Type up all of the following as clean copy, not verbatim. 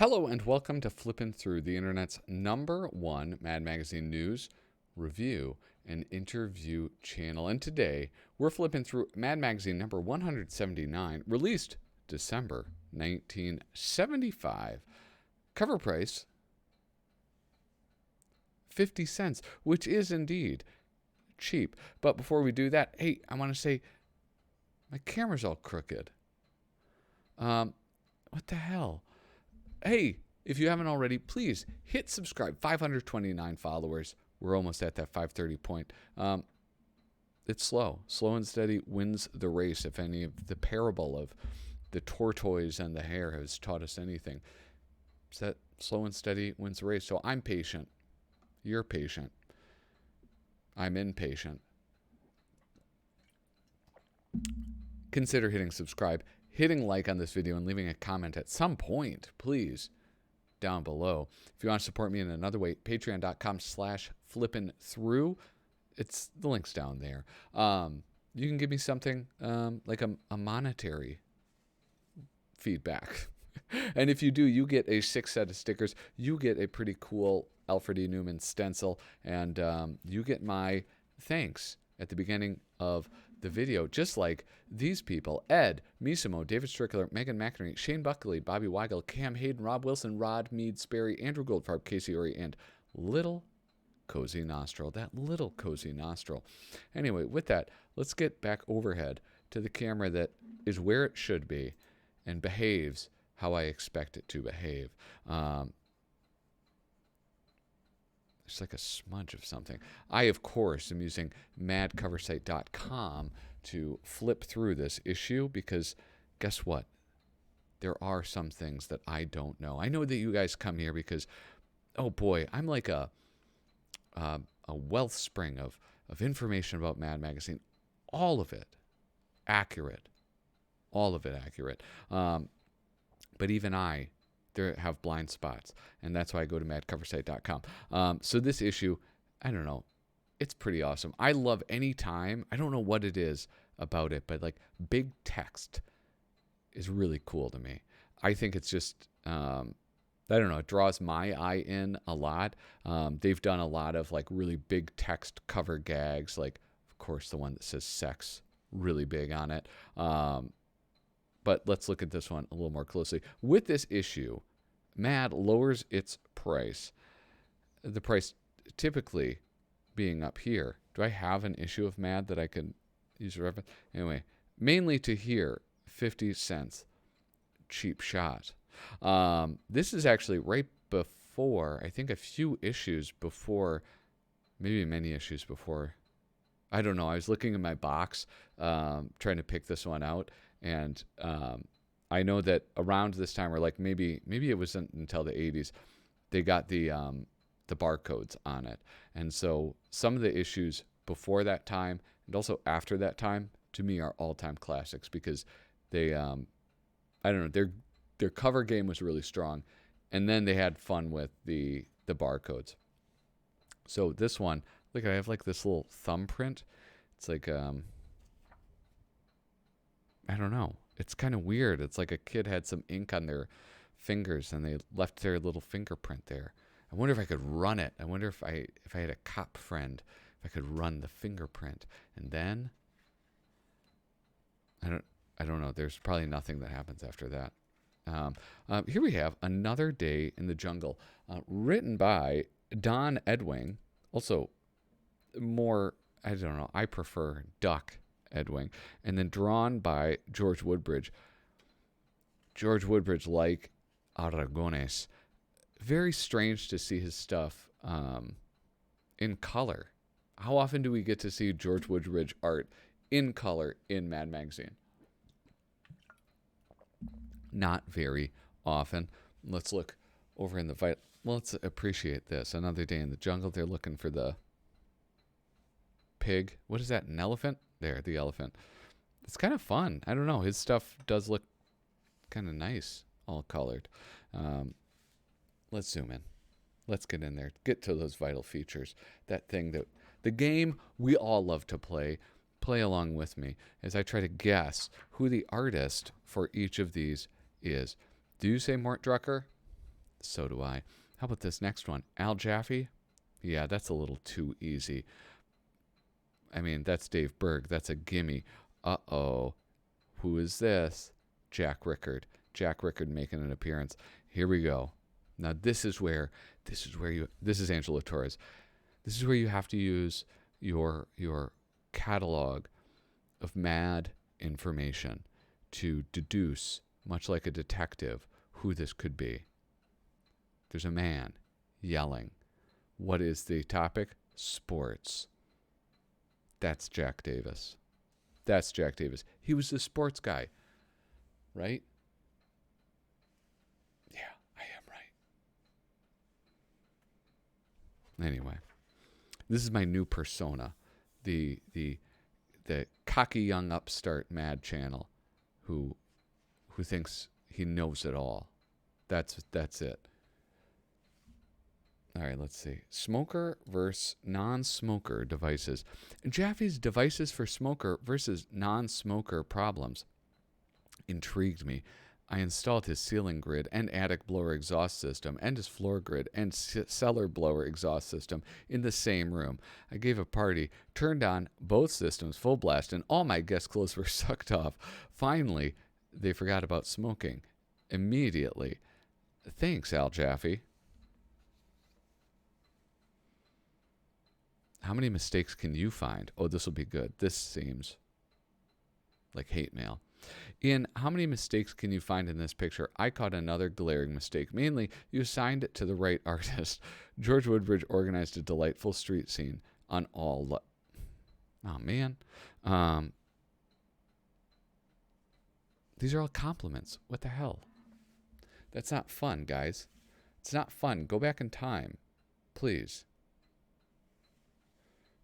Hello and welcome to Flippin Through, the internet's #1 Mad Magazine news, review, and interview channel. And today we're flipping through Mad Magazine number 179, released December 1975. Cover price 50 cents, which is indeed cheap. But before we do that, hey, I want to say my camera's all crooked. What the hell? Hey, if you haven't already, please hit subscribe. 529 followers. We're almost at that 530 point. It's slow. Slow and steady wins the race. If any of the parable of the tortoise and the hare has taught us anything, it's that slow and steady wins the race. So I'm patient. You're patient. I'm impatient. Consider hitting subscribe, hitting like on this video, and leaving a comment at some point, please, down below. If you want to support me in another way, patreon.com/flippinthrough. It's the link's down there. You can give me something like a monetary feedback. And if you do, you get a 6 set of stickers. You get a pretty cool Alfred E. Newman stencil, and you get my thanks at the beginning of the video, just like these people: Ed, Misimo, David Strickler, Megan McInerney, Shane Buckley, Bobby Weigel, Cam Hayden, Rob Wilson, Rod Mead, Sperry, Andrew Goldfarb, Casey Ori, and Little Cozy Nostril. That little cozy nostril. Anyway, with that, let's get back overhead to the camera that is where it should be and behaves how I expect it to behave. It's like a smudge of something. I, of course, am using madcoversite.com to flip through this issue because guess what? There are some things that I don't know. I know that you guys come here because, oh boy, I'm like a wellspring of information about Mad Magazine. All of it accurate. All of it accurate. But even I have blind spots, and that's why I go to madcoversite.com. So this issue, I don't know, it's pretty awesome. I love any time, I don't know what it is about it, but like big text is really cool to me. I think it's just, I don't know, it draws my eye in a lot. They've done a lot of like really big text cover gags, like of course the one that says sex, really big on it. But let's look at this one a little more closely. With this issue, MAD lowers its price. The price typically being up here. Do I have an issue of MAD that I could use a reference? Anyway, mainly to here, 50 cents. Cheap shot. This is actually right before, I think a few issues before, maybe many issues before. I don't know. I was looking in my box, trying to pick this one out. And I know that around this time, or like maybe it wasn't until the 80s, they got the barcodes on it. And so some of the issues before that time and also after that time, to me, are all-time classics because they, I don't know, their cover game was really strong. And then they had fun with the barcodes. So this one, look, I have like this little thumbprint. It's like, I don't know. It's kind of weird. It's like a kid had some ink on their fingers and they left their little fingerprint there. I wonder if I could run it. I wonder if I had a cop friend, if I could run the fingerprint. And then I don't know. There's probably nothing that happens after that. Here we have Another Day in the Jungle, written by Don Edwing. Also, more, I don't know, I prefer Duck Edwing, and then drawn by George Woodbridge. George Woodbridge, like Aragones, very strange to see his stuff in color. How often do we get to see George Woodbridge art in color in Mad Magazine? Not very often. Let's look over in the well, let's appreciate this. Another Day in the Jungle. They're looking for the pig. What is that, an elephant? There, the elephant. It's kind of fun. I don't know. His stuff does look kind of nice, all colored. Let's zoom in. Let's get in there. Get to those vital features. That thing that the game we all love to play. Play along with me as I try to guess who the artist for each of these is. Do you say Mort Drucker? So do I. How about this next one? Al Jaffe? Yeah, that's a little too easy. I mean, that's Dave Berg. That's a gimme. Uh-oh. Who is this? Jack Rickard. Jack Rickard making an appearance. Here we go. Now this is Angela Torres. This is where you have to use your catalog of MAD information to deduce, much like a detective, who this could be. There's a man yelling. What is the topic? Sports. That's Jack Davis. That's Jack Davis. He was the sports guy, right? Yeah, I am right. Anyway, this is my new persona, the cocky young upstart mad channel who thinks he knows it all. That's it. All right, let's see. Smoker versus non-smoker devices. Jaffe's devices for smoker versus non-smoker problems intrigued me. I installed his ceiling grid and attic blower exhaust system and his floor grid and cellar blower exhaust system in the same room. I gave a party, turned on both systems full blast, and all my guest clothes were sucked off. Finally, they forgot about smoking. Immediately. Thanks, Al Jaffe. How many mistakes can you find? Oh, this will be good. This seems like hate mail. Ian, how many mistakes can you find in this picture? I caught another glaring mistake. Mainly, you assigned it to the right artist. George Woodbridge organized a delightful street scene on all... Oh, man. These are all compliments. What the hell? That's not fun, guys. It's not fun. Go back in time. Please.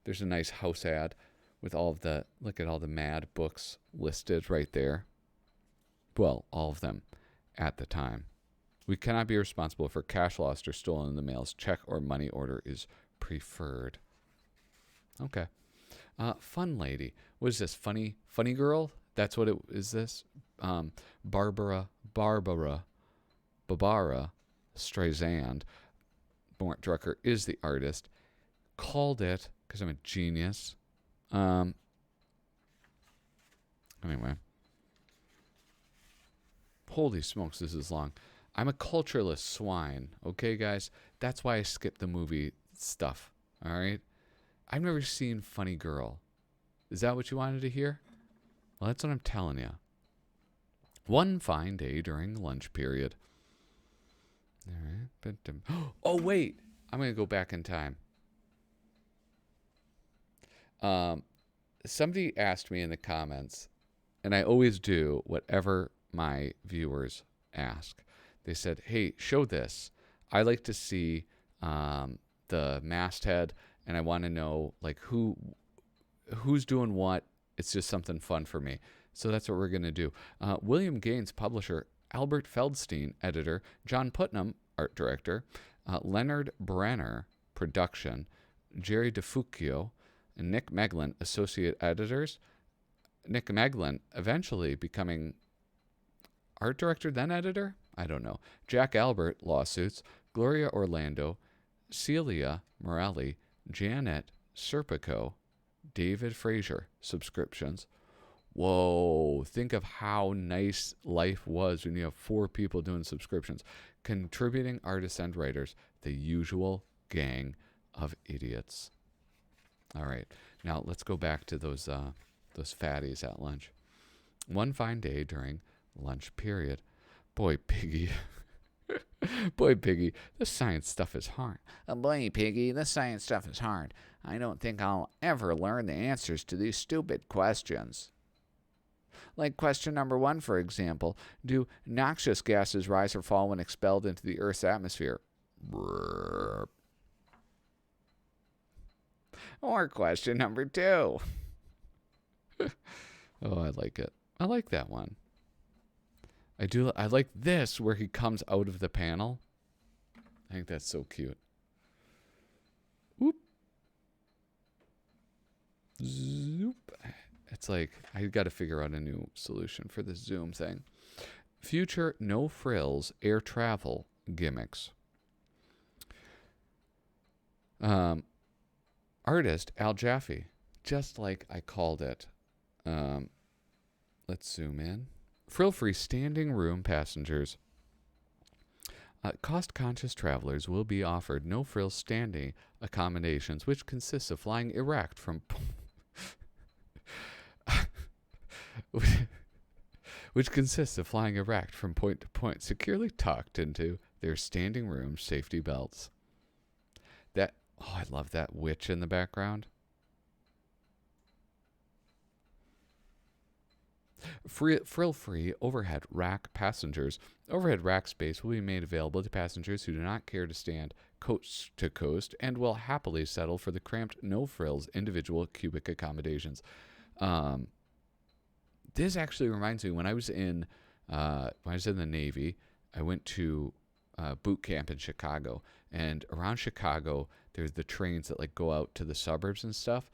There's a nice house ad with all of the, look at all the MAD books listed right there. Well, all of them at the time. We cannot be responsible for cash lost or stolen in the mails. Check or money order is preferred. Okay. Fun lady. What is this? Funny girl? That's what it is. This Barbara Streisand. Mort Drucker is the artist. Called it, because I'm a genius. Anyway. Holy smokes, this is long. I'm a cultureless swine, okay, guys? That's why I skip the movie stuff, all right? I've never seen Funny Girl. Is that what you wanted to hear? Well, that's what I'm telling you. One fine day during lunch period. All right. Oh, wait. I'm going to go back in time. Somebody asked me in the comments, and I always do whatever my viewers ask. They said, hey, show this. I like to see the masthead, and I want to know like who's doing what. It's just something fun for me. So that's what we're going to do. William Gaines, publisher, Albert Feldstein, editor, John Putnam, art director, Leonard Brenner, production, Jerry DeFuccio, and Nick Meglin, associate editors. Nick Meglin eventually becoming art director, then editor? I don't know. Jack Albert, lawsuits. Gloria Orlando, Celia Morelli, Janet Serpico, David Frazier, subscriptions. Whoa, think of how nice life was when you have 4 people doing subscriptions. Contributing artists and writers, the usual gang of idiots. All right, now let's go back to those fatties at lunch. One fine day during lunch period. Boy, Piggy. Boy, Piggy, the science stuff is hard. Boy, Piggy, the science stuff is hard. I don't think I'll ever learn the answers to these stupid questions. Like question number 1, for example. Do noxious gases rise or fall when expelled into the Earth's atmosphere? Or question number 2. Oh, I like it. I like that one. I like this where he comes out of the panel. I think that's so cute. Whoop. Zoop. It's like, I got to figure out a new solution for this Zoom thing. Future no frills air travel gimmicks. Artist Al Jaffe, just like I called it. Let's zoom in. Frill-free standing room passengers. Cost-conscious travelers will be offered no-frills standing accommodations, which consists of flying erect from point to point, securely tucked into their standing room safety belts. I love that witch in the background. Frill-free overhead rack passengers. Overhead rack space will be made available to passengers who do not care to stand coast to coast and will happily settle for the cramped, no-frills, individual cubic accommodations. This actually reminds me, when I was in the Navy, I went to boot camp in Chicago, and around Chicago, there's the trains that like go out to the suburbs and stuff,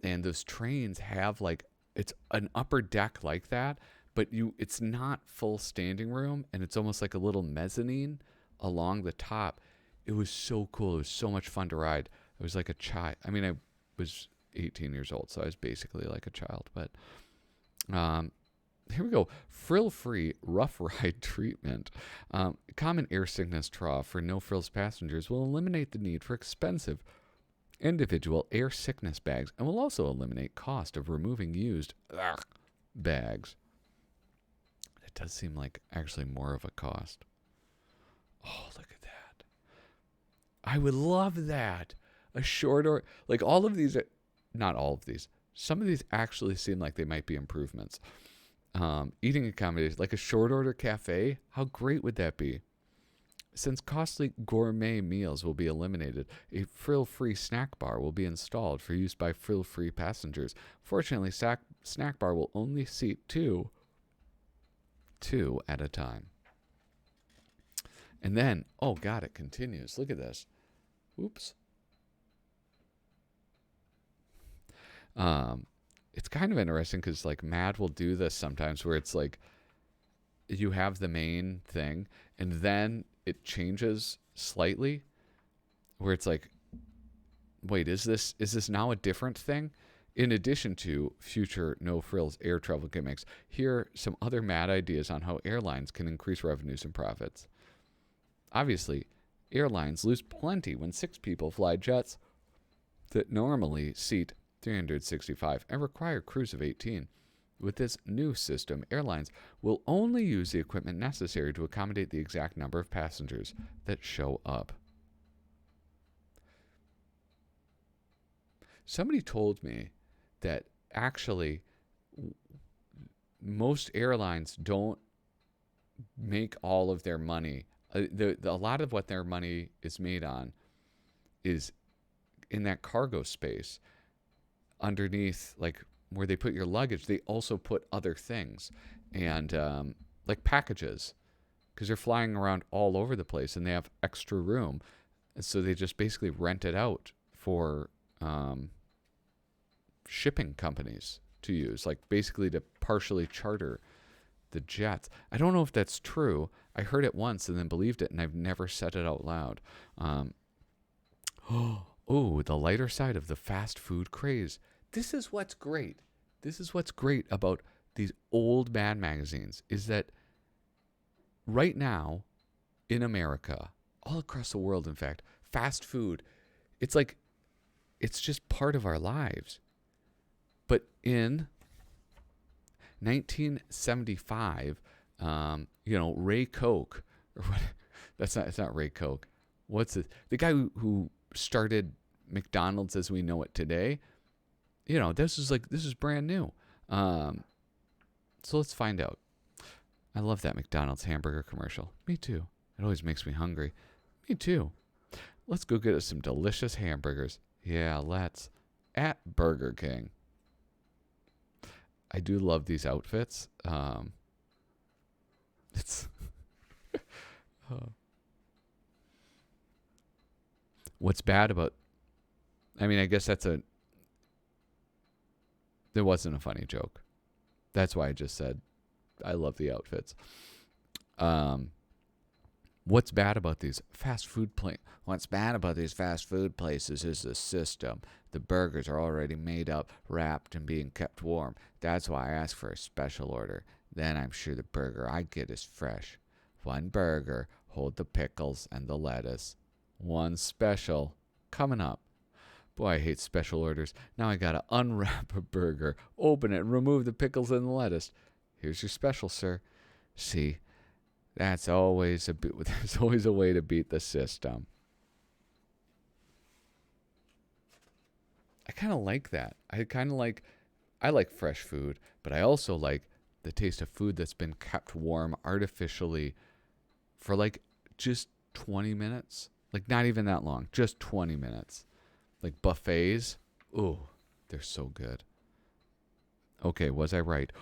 and those trains have like, it's an upper deck like that, but it's not full standing room, and it's almost like a little mezzanine along the top. It was so cool. It was so much fun to ride. I was like a child. I mean, I was 18 years old, so I was basically like a child. But here we go. Frill-free rough ride treatment. Common air sickness trough for no-frills passengers will eliminate the need for expensive individual air sickness bags and will also eliminate cost of removing used bags. It does seem like actually more of a cost. Oh, look at that. I would love that. A short or like all of these, not all of these. Some of these actually seem like they might be improvements. Eating accommodations, like a short order cafe. How great would that be? Since costly gourmet meals will be eliminated, a frill-free snack bar will be installed for use by frill-free passengers. Fortunately, snack bar will only seat two at a time. And then, oh God, it continues. Look at this. Oops. It's kind of interesting because like MAD will do this sometimes where it's like you have the main thing and then it changes slightly where it's like, wait, is this now a different thing? In addition to future no-frills air travel gimmicks, here are some other MAD ideas on how airlines can increase revenues and profits. Obviously, airlines lose plenty when 6 people fly jets that normally seat 365 and require crews of 18. With this new system, airlines will only use the equipment necessary to accommodate the exact number of passengers that show up. Somebody told me that actually most airlines don't make all of their money. A lot of what their money is made on is in that cargo space underneath, like where they put your luggage. They also put other things and like packages, because they're flying around all over the place and they have extra room, and so they just basically rent it out for shipping companies to use, like basically to partially charter the jets. I don't know if that's true. I heard it once and then believed it, and I've never said it out loud. Oh, the lighter side of the fast food craze. This is what's great. This is what's great about these old MAD magazines, is that right now in America, all across the world, in fact, fast food, it's like, it's just part of our lives. But in 1975, Ray Koch, or what? It's not Ray Koch. What's it? The guy who started McDonald's as we know it today. This is brand new. So let's find out. I love that McDonald's hamburger commercial. Me too. It always makes me hungry. Me too. Let's go get us some delicious hamburgers. Yeah, let's. At Burger King. I do love these outfits. It's what's bad about, I mean, I guess there wasn't a funny joke. That's why I just said I love the outfits. What's bad about these fast food What's bad about these fast food places is the system. The burgers are already made up, wrapped, and being kept warm. That's why I ask for a special order. Then I'm sure the burger I get is fresh. One burger, hold the pickles and the lettuce. One special coming up. Boy, I hate special orders. Now I gotta unwrap a burger, open it, and remove the pickles and the lettuce. Here's your special, sir. See, there's always a way to beat the system. I kind of like that. I like fresh food, but I also like the taste of food that's been kept warm artificially for like just 20 minutes. Like not even that long, just 20 minutes. Like buffets. Ooh, they're so good. Okay, was I right?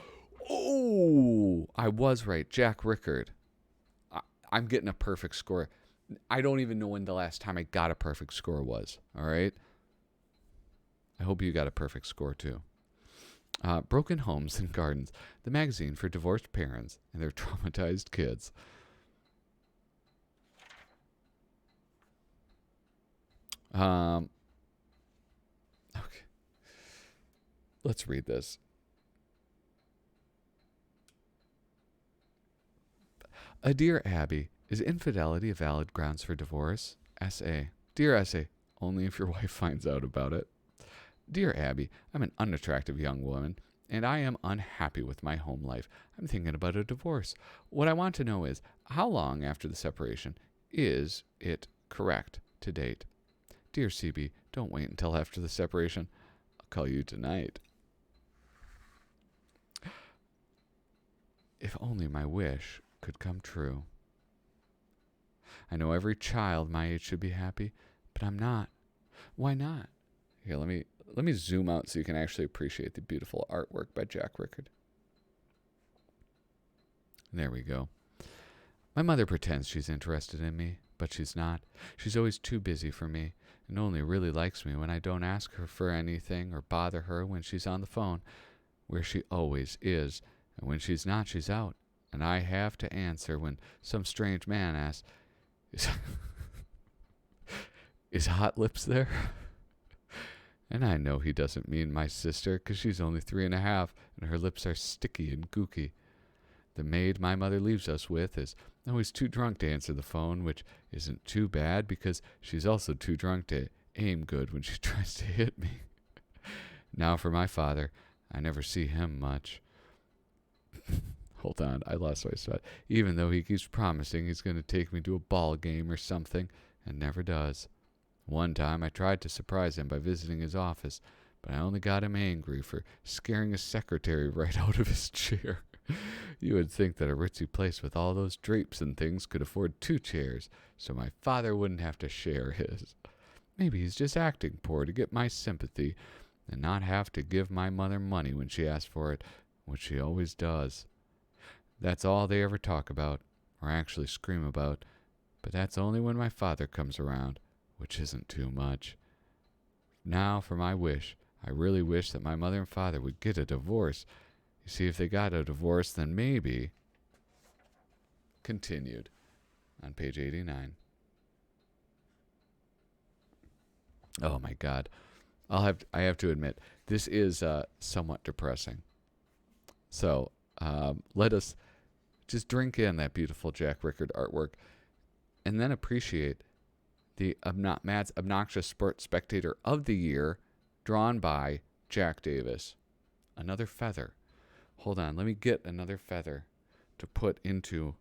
Oh, I was right. Jack Rickard. I'm getting a perfect score. I don't even know when the last time I got a perfect score was. All right. I hope you got a perfect score too. Broken Homes and Gardens, the magazine for divorced parents and their traumatized kids. Okay. Let's read this. Dear Abby, is infidelity a valid grounds for divorce? S.A. Dear S.A., only if your wife finds out about it. Dear Abby, I'm an unattractive young woman, and I am unhappy with my home life. I'm thinking about a divorce. What I want to know is, how long after the separation is it correct to date? Dear CB, don't wait until after the separation. I'll call you tonight. If only my wish could come true. I know every child my age should be happy, but I'm not. Why not? Here, let me zoom out so you can actually appreciate the beautiful artwork by Jack Rickard. There we go. My mother pretends she's interested in me, but she's not. She's always too busy for me and only really likes me when I don't ask her for anything or bother her when she's on the phone, where she always is, and when she's not, she's out. And I have to answer when some strange man asks, is Hot Lips there? And I know he doesn't mean my sister, 'cause she's only 3.5, and her lips are sticky and gooky. The maid my mother leaves us with is always too drunk to answer the phone, which isn't too bad, because she's also too drunk to aim good when she tries to hit me. Now for my father, I never see him much. Hold on, I lost my spot. Even though he keeps promising he's going to take me to a ball game or something, and never does. One time I tried to surprise him by visiting his office, but I only got him angry for scaring his secretary right out of his chair. You would think that a ritzy place with all those drapes and things could afford 2 chairs, so my father wouldn't have to share his. Maybe he's just acting poor to get my sympathy, and not have to give my mother money when she asks for it, which she always does. That's all they ever talk about, or actually scream about, but that's only when my father comes around, which isn't too much. Now for my wish. I really wish that my mother and father would get a divorce. You see, if they got a divorce, then maybe... Continued on page 89. Oh my God. I have to admit, this is somewhat depressing. So let us just drink in that beautiful Jack Rickard artwork and then appreciate the MAD's Obnoxious Sports Spectator of the Year, drawn by Jack Davis. Another feather. Hold on, let me get another feather to put into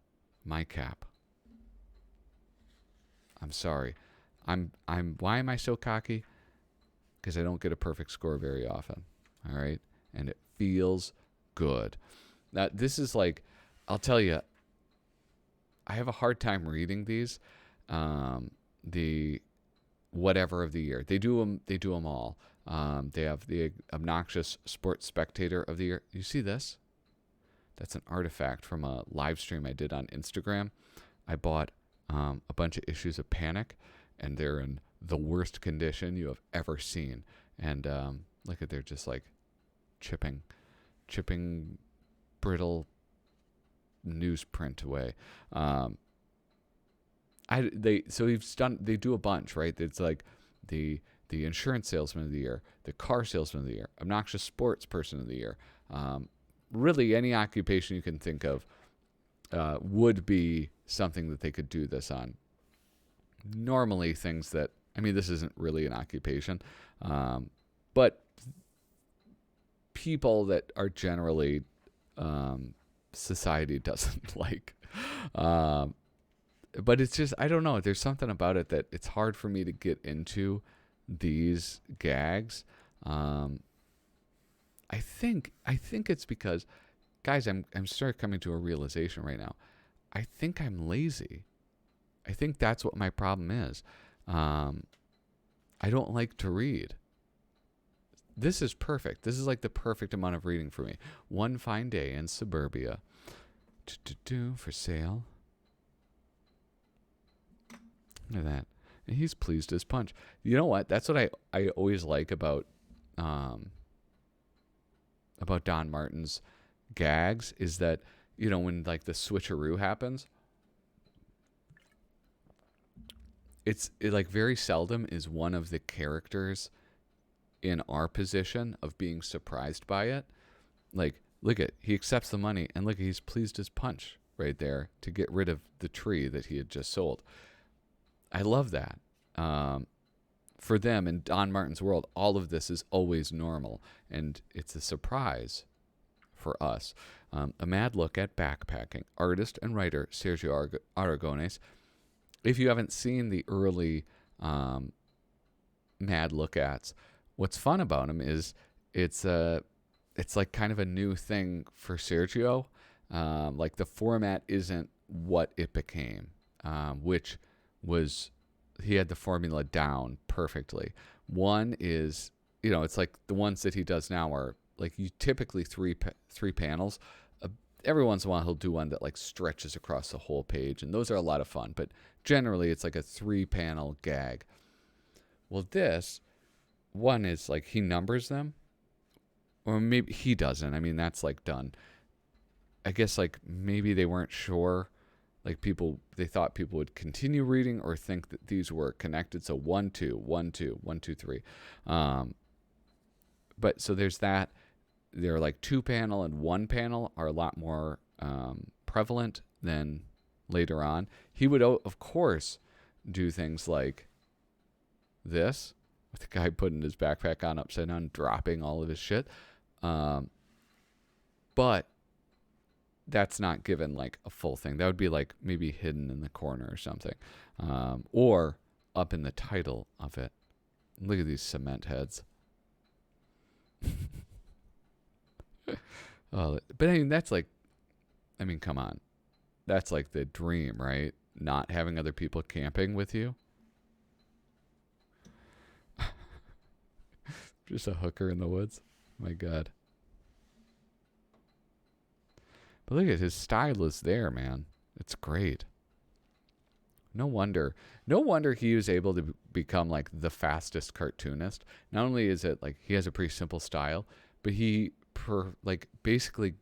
my cap. I'm sorry. Why am I so cocky? Because I don't get a perfect score very often. All right? And it feels good. Now, this is like, I'll tell you, I have a hard time reading these. The whatever of the year. They do them all. They have the Obnoxious Sports Spectator of the Year. You see this? That's an artifact from a live stream I did on Instagram. I bought a bunch of issues of Panic, and they're in the worst condition you have ever seen. And look at, they're just like chipping brittle newsprint away. They do a bunch, right? It's like the insurance salesman of the year, the car salesman of the year, obnoxious sports person of the year. Really, any occupation you can think of would be something that they could do this on. Normally, things that, I mean, this isn't really an occupation, but people that are generally society doesn't like. But it's just, I don't know. There's something about it that it's hard for me to get into these gags. I think it's because, guys, I'm starting coming to a realization right now. I think I'm lazy. I think that's what my problem is. I don't like to read. This is perfect. This is like the perfect amount of reading for me. One fine day in suburbia. For sale. Look at that. And he's pleased as punch. You know what? That's what I always like about Don Martin's gags is that, you know, when like the switcheroo happens, it like very seldom is one of the characters in our position of being surprised by it. Like, look at, he accepts the money and look, he's pleased as punch right there to get rid of the tree that he had just sold. I love that. For them in Don Martin's world, all of this is always normal, and it's a surprise for us. A mad look at backpacking. Artist and writer Sergio Aragones. If you haven't seen the early mad look-ats, what's fun about him is it's like kind of a new thing for Sergio. Like the format isn't what it became, which was, he had the formula down perfectly. One is, you know, it's like the ones that he does now are like you typically three panels. Every once in a while he'll do one that like stretches across the whole page, and those are a lot of fun. But generally it's like a 3-panel gag. Well, this one is like he numbers them, or maybe he doesn't. I mean, that's like done. I guess like maybe they weren't sure. Like they thought people would continue reading or think that these were connected. So 1, 2, 1, 2, 1, 2, 3. But so there's that. They're like 2-panel and 1-panel are a lot more prevalent than later on. He would, of course, do things like this, with the guy putting his backpack on upside down, dropping all of his shit. But that's not given like a full thing. That would be like maybe hidden in the corner or something, or up in the title of it. Look at these cement heads. Oh, but I mean, that's like, I mean, come on. That's like the dream, right? Not having other people camping with you. Just a hooker in the woods. My God. But look at his style is there, man. It's great. No wonder he was able to become like the fastest cartoonist. Not only is it like he has a pretty simple style, but he basically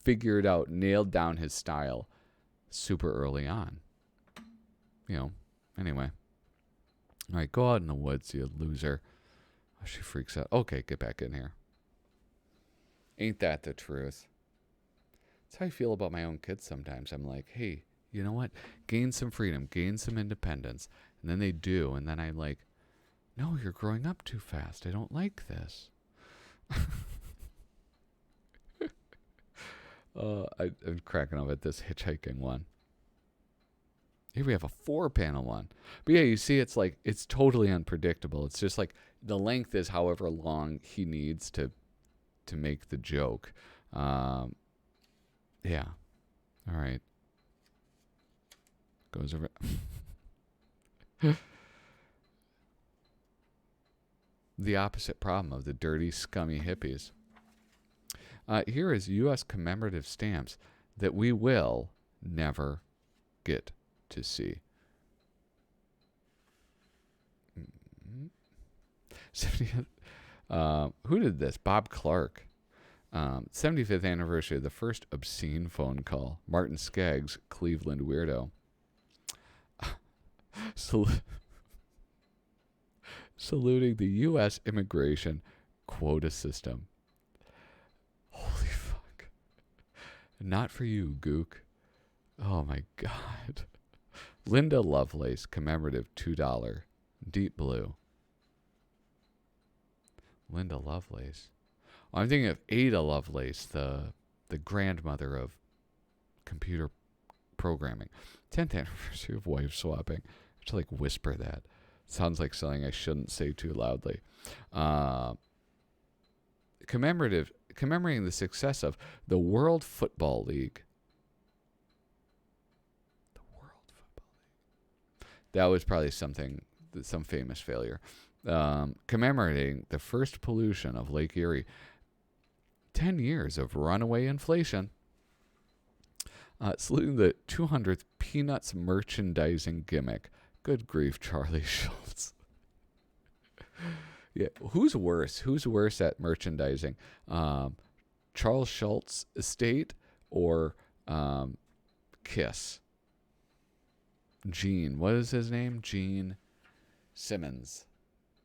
figured out, nailed down his style super early on. You know, anyway. All right, go out in the woods, you loser. Oh, she freaks out. Okay, get back in here. Ain't that the truth? That's how I feel about my own kids sometimes. I'm like, hey, you know what? Gain some freedom, gain some independence. And then they do. And then I'm like, no, you're growing up too fast. I don't like this. I'm cracking up at this hitchhiking one. Here we have a 4-panel one. But yeah, you see, it's like, it's totally unpredictable. It's just like the length is however long he needs to make the joke. Yeah. All right. Goes over. The opposite problem of the dirty, scummy hippies. Here is U.S. commemorative stamps that we will never get to see. Who did this? Bob Clark. 75th anniversary of the first obscene phone call. Martin Skaggs, Cleveland weirdo. Sal- saluting the U.S. immigration quota system. Holy fuck. Not for you, Gook. Oh my God. Linda Lovelace, commemorative $2. Deep blue. Linda Lovelace. Oh, I'm thinking of Ada Lovelace, the grandmother of computer programming. 10th anniversary of wife swapping. I have to like whisper that. Sounds like something I shouldn't say too loudly. Commemorating the success of the World Football League. The World Football League. That was probably some famous failure. Commemorating the first pollution of Lake Erie. 10 years of runaway inflation. Saluting the 200th Peanuts merchandising gimmick. Good grief, Charlie Schultz. Yeah, who's worse? Who's worse at merchandising? Charles Schultz estate or Kiss? Gene, what is his name? Gene Simmons.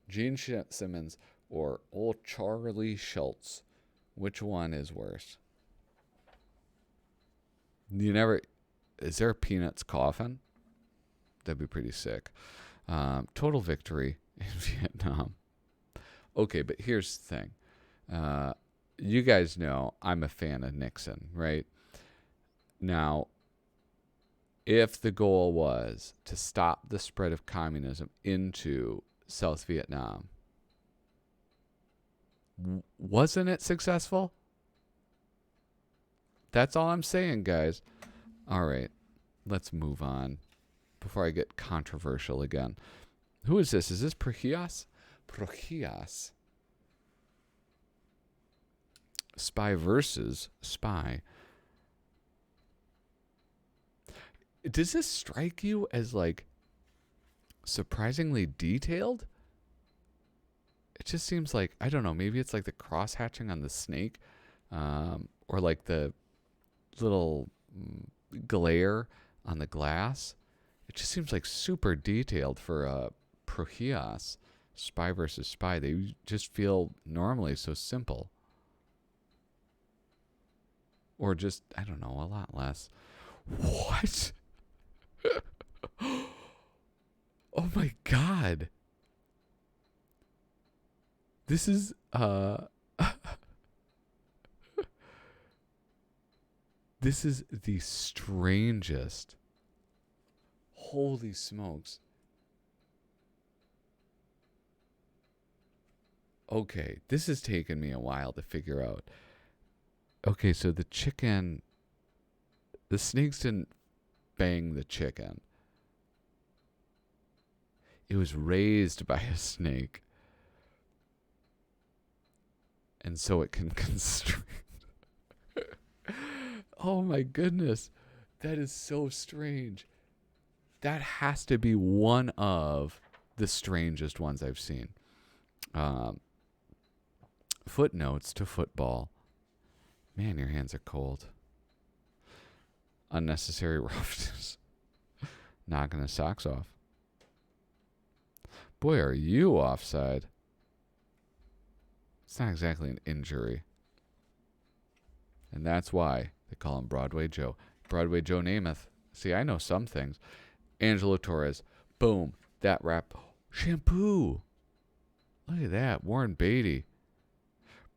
Gene Simmons or old Charlie Schultz. Which one is worse? Is there a Peanuts coffin? That'd be pretty sick. Total victory in Vietnam. Okay, but here's the thing. You guys know I'm a fan of Nixon, right? Now, if the goal was to stop the spread of communism into South Vietnam, wasn't it successful? That's all I'm saying, guys. All right, let's move on before I get controversial again. Who is this? Is this Prohias? Prohias. Spy versus Spy. Does this strike you as like surprisingly detailed? It just seems like, I don't know, maybe it's like the cross hatching on the snake, or like the little glare on the glass. It just seems like super detailed for Prohias. Spy versus Spy. They just feel normally so simple. Or just, I don't know, a lot less. What? Oh my God. This is this is the strangest. Holy smokes. Okay, this has taken me a while to figure out. Okay, so the snakes didn't bang the chicken. It was raised by a snake. And so it can constrict. Oh my goodness. That is so strange. That has to be one of the strangest ones I've seen. Footnotes to football. Man, your hands are cold. Unnecessary roughness. Knocking the socks off. Boy, are you offside. It's not exactly an injury. And that's why they call him Broadway Joe. Broadway Joe Namath. See, I know some things. Angelo Torres. Boom. That rap. Shampoo. Look at that. Warren Beatty.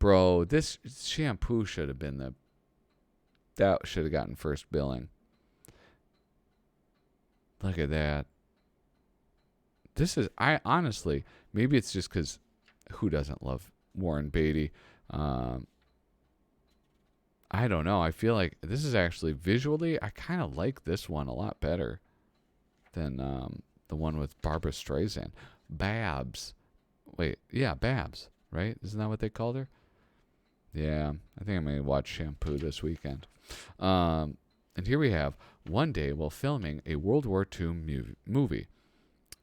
Bro, this shampoo should have been that should have gotten first billing. Look at that. I honestly, maybe it's just because who doesn't love Warren Beatty? I don't know. I feel like this is actually visually, I kind of like this one a lot better than the one with Barbara Streisand. Babs. Wait, yeah, Babs, right? Isn't that what they called her? Yeah, I think I'm going to watch Shampoo this weekend. And here we have, one day while filming a World War II movie.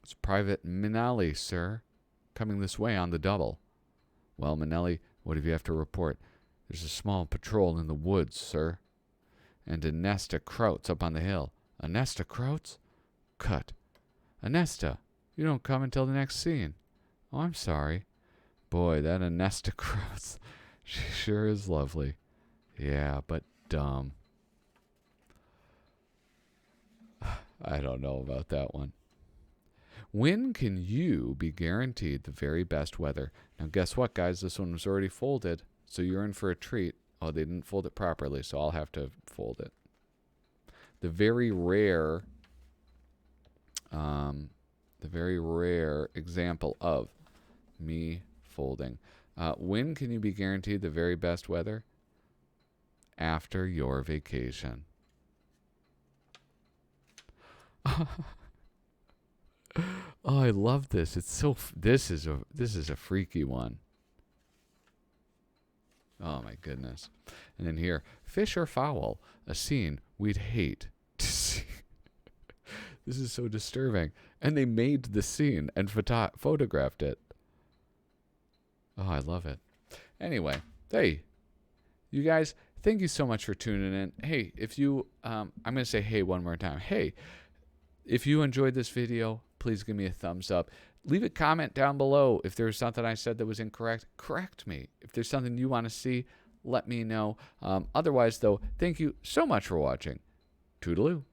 It's Private Minnelli, sir. Coming this way on the double. Well, Minnelli, what do you have to report? There's a small patrol in the woods, sir. And a nest of krauts up on the hill. A nest of krauts? Cut. Anesta, you don't come until the next scene. Oh, I'm sorry. Boy, that Anesta Cross. She sure is lovely. Yeah, but dumb. I don't know about that one. When can you be guaranteed the very best weather? Now, guess what, guys? This one was already folded, so you're in for a treat. Oh, they didn't fold it properly, so I'll have to fold it. The very rare example of me folding. When can you be guaranteed the very best weather? After your vacation. Oh, I love this. It's so. This is a freaky one. Oh my goodness. And then here, fish or fowl, a scene we'd hate to see. This is so disturbing. And they made the scene and photographed it. Oh, I love it. Anyway, hey, you guys, thank you so much for tuning in. Hey, if you, I'm going to say hey one more time. Hey, if you enjoyed this video, please give me a thumbs up. Leave a comment down below. If there's something I said that was incorrect, correct me. If there's something you want to see, let me know. Otherwise, though, thank you so much for watching. Toodaloo.